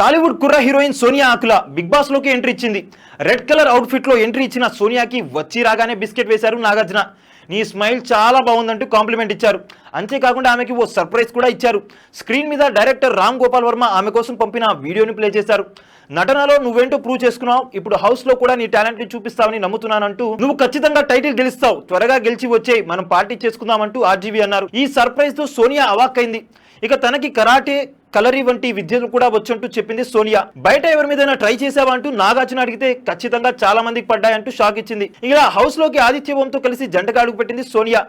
టాలీవుడ్ కుర్ర హీరోయిన్ సోనియా ఆకుల big boss లోకి entry ఇచ్చింది. రెడ్ కలర్ అవుట్ఫిట్ లో ఎంట్రీ ఇచ్చిన సోనియాకి వచ్చి రాగానే బిస్కెట్ వేశారు నాగార్జున. నీ స్మైల్ చాలా బాగుందంటూ కాంప్లిమెంట్ ఇచ్చారు. అంతేకాకుండా ఆమెకి ఓ సర్ప్రైజ్ కూడా ఇచ్చారు. స్క్రీన్ మీద డైరెక్టర్ రామ్ గోపాల్ వర్మ ఆమె కోసం పంపిన వీడియోని ప్లే చేశారు. నటనలో నువ్వేంటో ప్రూవ్ చేసుకున్నావు, ఇప్పుడు హౌస్ లో కూడా నీ టాలెంట్ ని చూపిస్తావని నమ్ముతున్నానంటూ, నువ్వు ఖచ్చితంగా టైటిల్ గెలుస్తావు, త్వరగా గెలిచి వచ్చేయి, మనం పార్టీ చేసుకుందామంటూ ఆర్జీవీ అన్నారు. ఈ సర్ప్రైజ్ తో సోనియా అవాక్కైంది. ఇక తనకి కరాటే, కలరీ వంటి విద్యలు కూడా వచ్చంటూ చెప్పింది సోనియా. బయట ఎవరి మీదైనా ట్రై చేసావా అంటూ నాగార్జున అడిగితే ఖచ్చితంగా చాలా మందికి పడ్డాయంటూ షాక్ ఇచ్చింది. ఇలా హౌస్ లోకి ఆదిత్య ఓంతో కలిసి జంటగా అడుగు పెట్టింది సోనియా.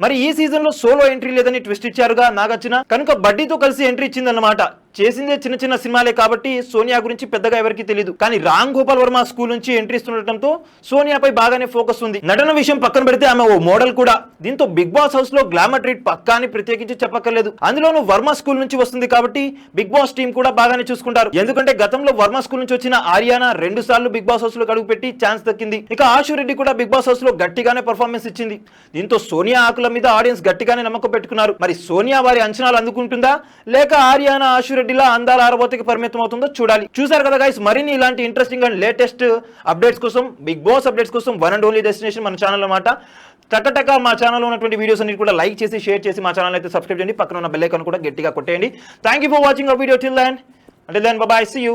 మరి ఈ సీజన్ లో సోలో ఎంట్రీ లేదని ట్విస్ట్ ఇచ్చారుగా నాగార్జున, కనుక బడ్డీతో కలిసి ఎంట్రీ ఇచ్చిందన్నమాట. చేసిందే చిన్న చిన్న సినిమాలే కాబట్టి సోనియా గురించి పెద్దగా ఎవరికి తెలియదు. కానీ రామ్ గోపాల్ వర్మ స్కూల్ నుంచి ఎంట్రీ ఇస్తుండటంతో సోనియాపై బాగానే ఫోకస్ ఉంది. నటన విషయం పక్కన పెడితే ఆమె ఓ మోడల్ కూడా. దీంతో బిగ్ బాస్ హౌస్ లో గ్లామర్ ట్రీట్ పక్కా అని ప్రత్యేకించి చెప్పక్కర్లేదు. అందులోనూ వర్మ స్కూల్ నుంచి వస్తుంది కాబట్టి బిగ్ బాస్ టీం కూడా బాగానే చూసుకుంటారు. ఎందుకంటే గతంలో వర్మ స్కూల్ నుంచి వచ్చిన ఆర్యానా 2 సార్లు బిగ్ బాస్ హౌస్ లో అడుగు పెట్టి ఛాన్స్ దక్కింది. ఇక ఆశు రెడ్డి కూడా బిగ్ బాస్ హౌస్ లో గట్టిగానే పర్ఫార్మెన్స్ ఇచ్చింది. దీంతో సోనియా ఆకుల మీద ఆడియన్స్ గట్టిగానే నమ్మకం పెట్టుకున్నారు. మరి సోనియా వారి అంచనాలు అందుకుంటుందా, లేక ఆర్యానా ఆశు రెడ్డిలా అందాల ఆరబోతకి పరిమితం అవుతుందో చూడాలి. చూసారు కదా గైస్, మరిన్ని ఇలాంటి ఇంట్రెస్టింగ్ అండ్ లేటెస్ట్ అప్డేట్స్ కోసం, బిగ్ బాస్ అప్డేట్స్ కోసం వన్ అండ్ ఓన్లీ డెస్టినేషన్ మన ఛానల్ అన్నమాట. టకటక మా ఛానల్లో ఉన్నటువంటి వీడియోస్ అన్ని కూడా లైక్ చేసి, షేర్ చేసి, మా ఛానల్ అయితే సబ్స్క్రైబ్ చేయండి. పక్కన ఉన్న బెల్ ఐకాన్ కూడా గట్టిగా కొట్టేయండి. Thank you for watching our video till then. Until then, bye bye, see you.